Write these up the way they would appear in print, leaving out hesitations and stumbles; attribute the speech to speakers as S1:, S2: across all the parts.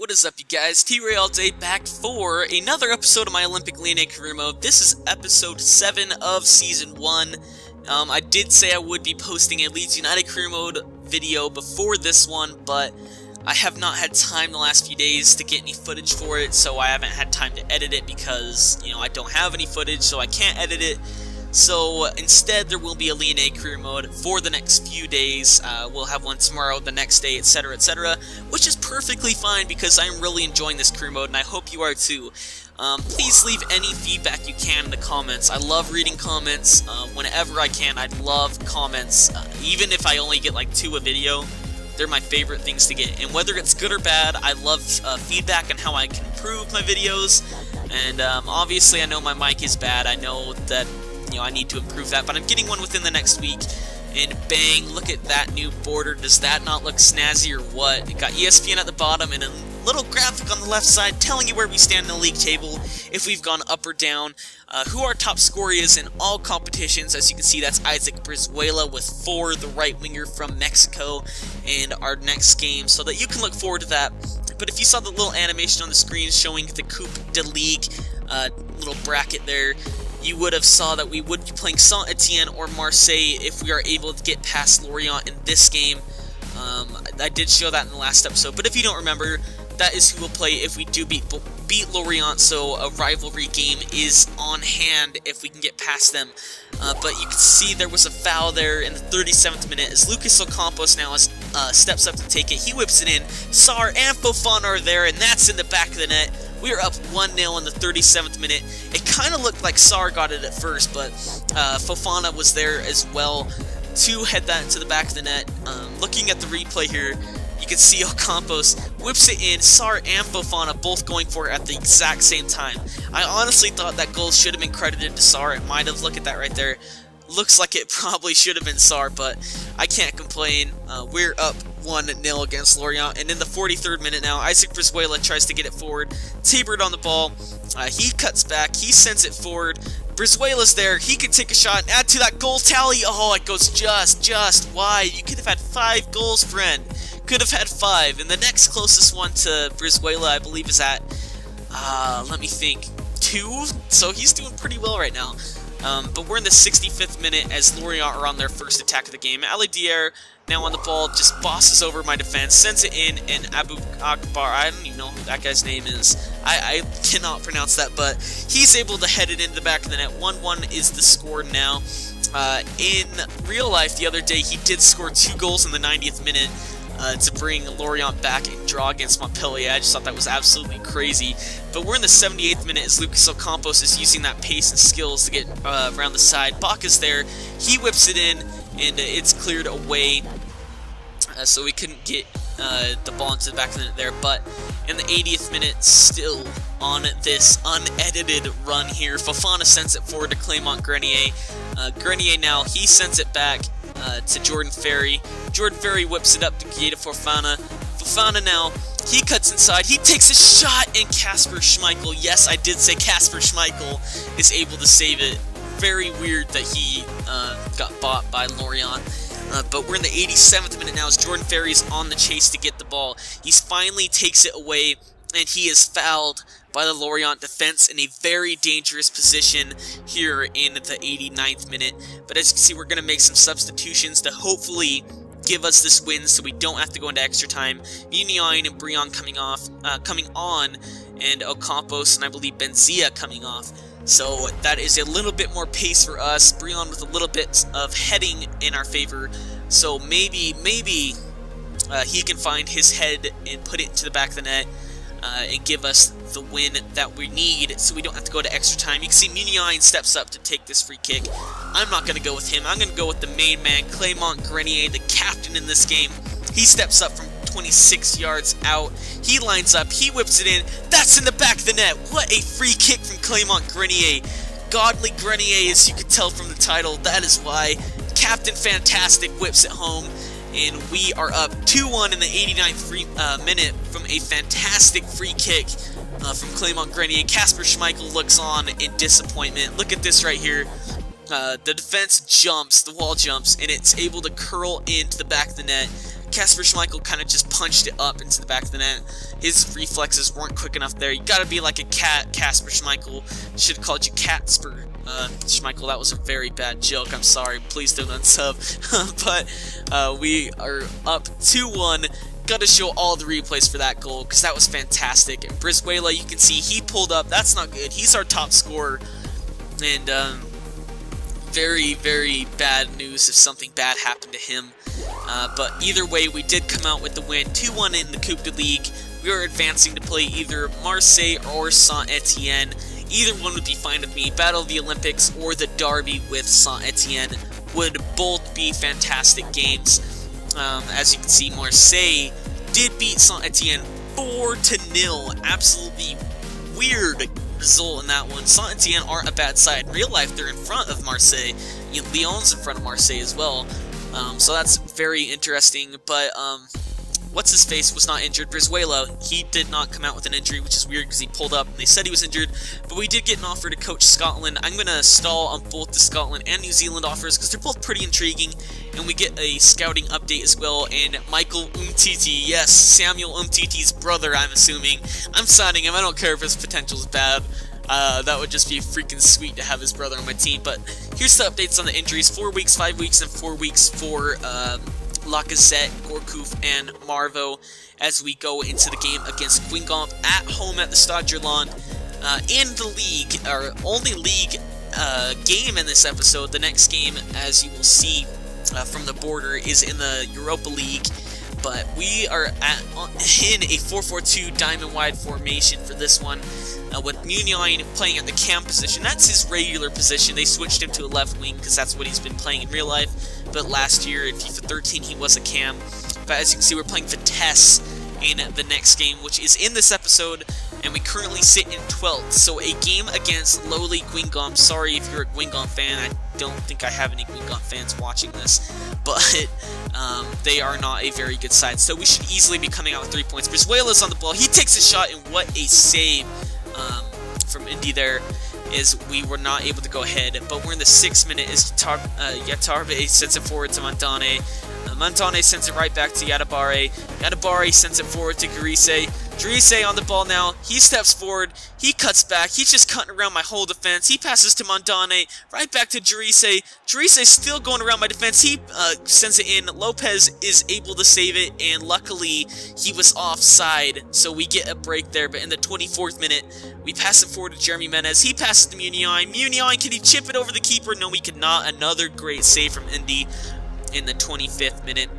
S1: What is up, you guys? T-Ray all day, back for another episode of my Olympique Lyon career mode. This is episode 7 of season 1. I did say I would be posting a Leeds United career mode video before this one, but I have not had time the last few days to get any footage for it, so I haven't had time to edit it because, I don't have any footage, so I can't edit it. So instead, there will be a Lyon career mode for the next few days. We'll have one tomorrow, the next day, etc., etc., which is perfectly fine because I'm really enjoying this career mode, and I hope you are too. Please leave any feedback you can in the comments. I love reading comments. Whenever I can, I love comments. Even if I only get like 2 a video, they're my favorite things to get. And whether it's good or bad, I love feedback on how I can improve my videos. And obviously, I know my mic is bad. I know that I need to improve that, but I'm getting one within the next week. And bang, look at that new border. Does that not look snazzy or what? It got ESPN at the bottom and a little graphic on the left side telling you where we stand in the league table, if we've gone up or down, who our top scorer is in all competitions. As you can see, that's Isaac Brizuela with 4, the right winger from Mexico, and our next game, so that you can look forward to that. But if you saw the little animation on the screen showing the Coupe de Ligue little bracket there, you would have saw that we would be playing Saint-Etienne or Marseille if we are able to get past Lorient in this game. I did show that in the last episode, but if you don't remember, that is who we'll play if we do beat Lorient, so a rivalry game is on hand if we can get past them. But you can see there was a foul there in the 37th minute as Lucas Ocampos now steps up to take it. He whips it in. Sarr and Fofana are there, and that's in the back of the net. We are up 1-0 in the 37th minute. It kind of looked like Sarr got it at first, but Fofana was there as well to head that into the back of the net. Looking at the replay here, you can see Ocampos whips it in. Sarr and Fofana both going for it at the exact same time. I honestly thought that goal should have been credited to Sarr. It might have. Look at that right there. Looks like it probably should have been Sarr, but I can't complain. We're up 1-0 against Lorient, and in the 43rd minute now, Isaac Brizuela tries to get it forward. Tabert on the ball. He cuts back. He sends it forward. Brizuela's there. He could take a shot and add to that goal tally. Oh, it goes just wide. You could have had 5 goals, friend. Could have had 5. And the next closest one to Brizuela, I believe, is at, let me think, 2? So he's doing pretty well right now. But we're in the 65th minute as Lorient are on their first attack of the game. Ali Dier now on the ball, just bosses over my defense, sends it in, and Abu Akbar, I don't even know who that guy's name is. I cannot pronounce that, but he's able to head it into the back of the net. 1-1 is the score now. In real life, the other day, he did score 2 goals in the 90th minute to bring Lorient back and draw against Montpellier. I just thought that was absolutely crazy. But we're in the 78th minute as Lucas Ocampos is using that pace and skills to get around the side. Bach is there. He whips it in, and it's cleared away. So we couldn't get the ball into the back of the net there. But in the 80th minute, still on this unedited run here, Fofana sends it forward to Clément Grenier. Grenier now, he sends it back to Jordan Ferry. Jordan Ferry whips it up to Guida Fofana. Fofana now, he cuts inside. He takes a shot, and Kasper Schmeichel, yes, I did say Kasper Schmeichel, is able to save it. Very weird that he got bought by Lorient. But we're in the 87th minute now as Jordan Ferry is on the chase to get the ball. He finally takes it away, and he is fouled by the Lorient defense in a very dangerous position here in the 89th minute. But as you can see, we're going to make some substitutions to hopefully give us this win so we don't have to go into extra time. Union and Brion coming on, and Ocampos and I believe Benzia coming off. So that is a little bit more pace for us. Brion with a little bit of heading in our favor. So maybe he can find his head and put it into the back of the net and give us the win that we need so we don't have to go to extra time. You can see Muniain steps up to take this free kick. I'm not going to go with him. I'm going to go with the main man, Clément Grenier, the captain in this game. He steps up from 26 yards out. He lines up. He whips it in. That's in the back of the net. What a free kick from Clément Grenier. Godly Grenier, as you can tell from the title. That is why. Captain Fantastic whips it home. And we are up 2-1 in the 89th minute from a fantastic free kick from Clément Grenier. Kasper Schmeichel looks on in disappointment. Look at this right here. The defense jumps, the wall jumps, and it's able to curl into the back of the net. Kasper Schmeichel kind of just punched it up into the back of the net. His reflexes weren't quick enough there. You gotta be like a cat, Kasper Schmeichel. Should have called you Catsper Schmeichel. That was a very bad joke. I'm sorry. Please don't unsub. But we are up 2-1. Gotta show all the replays for that goal, because that was fantastic. And Brizuela, you can see he pulled up. That's not good. He's our top scorer. And very, very bad news if something bad happened to him. But either way, we did come out with the win. 2-1 in the Coupe de Ligue. We are advancing to play either Marseille or Saint-Etienne. Either one would be fine with me. Battle of the Olympics or the derby with Saint-Etienne would both be fantastic games. As you can see, Marseille did beat Saint-Etienne 4-0. Absolutely weird result in that one. Saint-Etienne aren't a bad side. In real life, they're in front of Marseille. Lyon's in front of Marseille as well. So that's very interesting. But what's-his-face was not injured. Brizuela, he did not come out with an injury, which is weird because he pulled up and they said he was injured. But we did get an offer to coach Scotland. I'm going to stall on both the Scotland and New Zealand offers because they're both pretty intriguing. And we get a scouting update as well. And Michael Umtiti, yes, Samuel Umtiti's brother, I'm assuming. I'm signing him. I don't care if his potential is bad. That would just be freaking sweet to have his brother on my team. But here's the updates on the injuries. 4 weeks, 5 weeks, and 4 weeks for Lacazette, Gourcuff, and Marvo as we go into the game against Guingamp at home at the Stade Gerland. In the league, our only league game in this episode, the next game, as you will see from the border, is in the Europa League. But we are in a 4-4-2 diamond-wide formation for this one, with Munion playing at the cam position. That's his regular position. They switched him to a left wing because that's what he's been playing in real life. But last year in FIFA 13, he was a cam. But as you can see, we're playing Vitesse in the next game, which is in this episode, and we currently sit in 12th. So a game against lowly Guingamp. Sorry if you're a Guingamp fan. I don't think I have any Guingamp fans watching this, but they are not a very good side. So we should easily be coming out with 3 points. Brizuela's on the ball. He takes a shot, and what a save from Indy there. Is we were not able to go ahead, but we're in the 6th minute. Is Yatarbe sends it forward to Montane. Montane sends it right back to Yatabare. Yatabare sends it forward to Grise. Grise on the ball now. He steps forward. He cuts back. He's just cutting around my whole defense. He passes to Montane. Right back to Grise. Grise still going around my defense. He sends it in. Lopez is able to save it, and luckily he was offside, so we get a break there. But in the 24th minute, we pass it forward to Jeremy Menez. He passes to Munion. Munion, can he chip it over the keeper? No, we could not. Another great save from Indy in the 25th minute.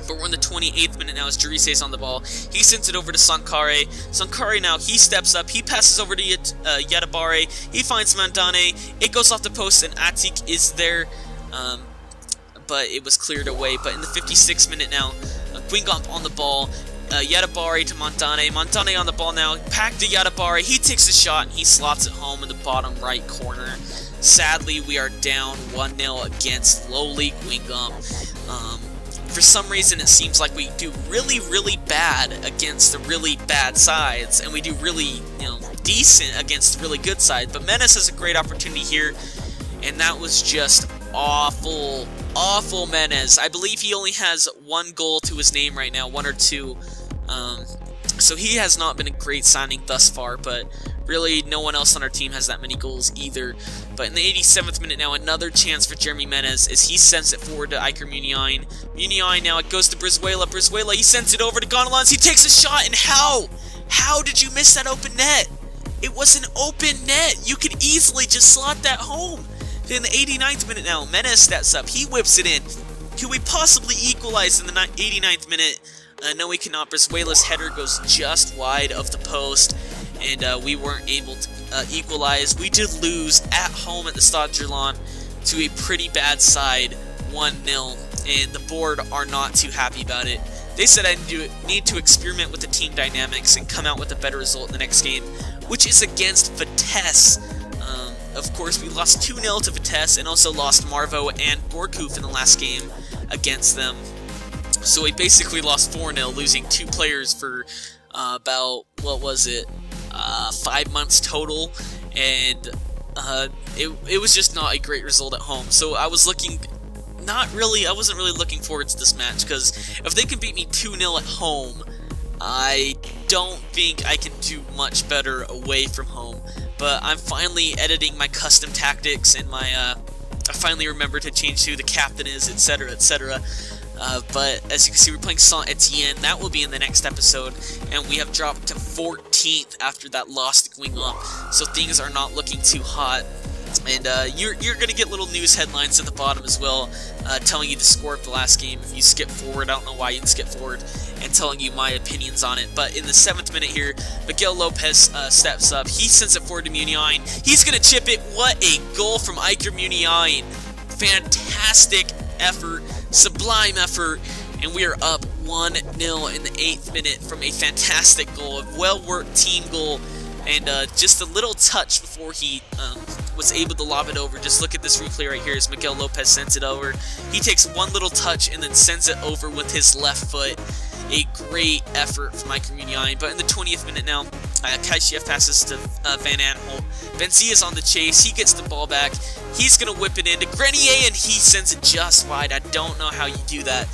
S1: But we're in the 28th minute now as Jurise's on the ball. He sends it over to Sankare. Sankare now, he steps up. He passes over to Yatabare. He finds Mandane. It goes off the post, and Atik is there. But it was cleared away. But in the 56th minute now, Guingamp on the ball. Yatabare to Montane. Montane on the ball now. Back to Yatabare. He takes a shot, and he slots it home in the bottom right corner. Sadly, we are down 1-0 against lowly Guingamp. For some reason, it seems like we do really, really bad against the really bad sides, and we do really, decent against the really good side. But Menace has a great opportunity here, and that was just awful, awful Menace. I believe he only has 1 goal to his name right now, 1 or 2. So he has not been a great signing thus far, but really no one else on our team has that many goals either. But in the 87th minute now, another chance for Jeremy Menez as he sends it forward to Iker Munion. Munion now, it goes to Brizuela. Brizuela, he sends it over to Gonalons. He takes a shot, and how? How did you miss that open net? It was an open net. You could easily just slot that home. In the 89th minute now, Menez steps up. He whips it in. Could we possibly equalize in the 89th minute? No, we cannot. Brizuela's header goes just wide of the post, and we weren't able to equalize. We did lose at home at the Stade Gerland to a pretty bad side, 1-0, and the board are not too happy about it. They said I need to experiment with the team dynamics and come out with a better result in the next game, which is against Vitesse. Of course, we lost 2-0 to Vitesse and also lost Marvo and Gourcuff in the last game against them. So we basically lost 4-0, losing 2 players for about, 5 months total, and it was just not a great result at home. So I was looking not really. I wasn't really looking forward to this match, because if they can beat me 2-0 at home, I don't think I can do much better away from home. But I'm finally editing my custom tactics, and I finally remember to change who the captain is, etc., etc. But as you can see, we're playing Saint-Etienne. That will be in the next episode, and we have dropped to 14th after that loss to Guingamp, so things are not looking too hot. And you're going to get little news headlines at the bottom as well, telling you the score of the last game. If you skip forward, I don't know why you skip forward, and telling you my opinions on it. But in the 7th minute here, Miguel Lopez steps up. He sends it forward to Muniain. He's going to chip it. What a goal from Iker Muniain. Fantastic effort, sublime effort, and we are up 1-0 in the 8th minute from a fantastic goal, a well-worked team goal. And just a little touch before he was able to lob it over. Just look at this replay right here as Miguel Lopez sends it over. He takes one little touch and then sends it over with his left foot. A great effort from Iker Muniain. But in the 20th minute now, Kaishiev passes to Van Aanholt. Benzia's on the chase. He gets the ball back. He's going to whip it into Grenier, and he sends it just wide. I don't know how you do that,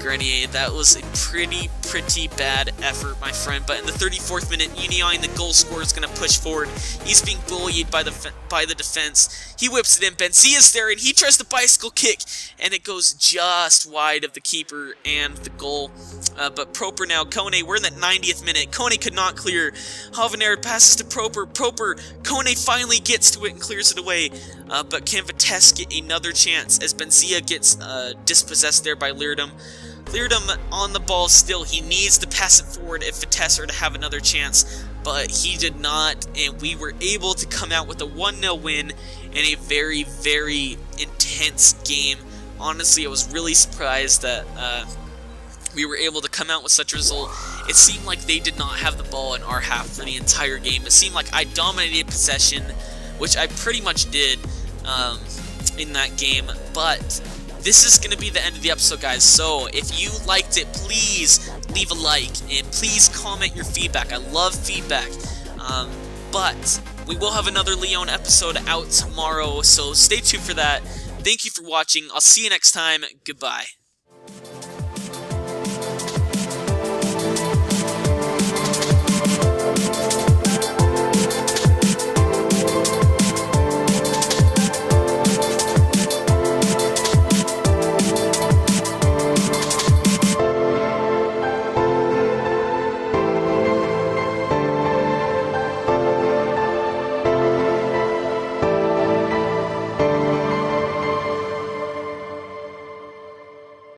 S1: Grenier. That was a pretty bad effort, my friend. But in the 34th minute, Muniain, the goal scorer, is going to push forward. He's being bullied by the defense. He whips it in. Benzia's there, and he tries the bicycle kick, and it goes just wide of the keeper and the goal. But Proper now, Kone, we're in the 90th minute. Kone could not clear. Havanera passes to Proper. Kone finally gets to it and clears it away. But can Vitesse get another chance as Benzia gets dispossessed there by Leerdam? Leerdam on the ball still. He needs to pass it forward if Vitesse are to have another chance. But he did not, and we were able to come out with a 1-0 win in a very intense game. Honestly, I was really surprised that we were able to come out with such a result. It seemed like they did not have the ball in our half for the entire game. It seemed like I dominated possession, which I pretty much did in that game. But this is going to be the end of the episode, guys. So if you liked it, please leave a like, and please comment your feedback. I love feedback. But we will have another Lyon episode out tomorrow, so stay tuned for that. Thank you for watching. I'll see you next time. Goodbye.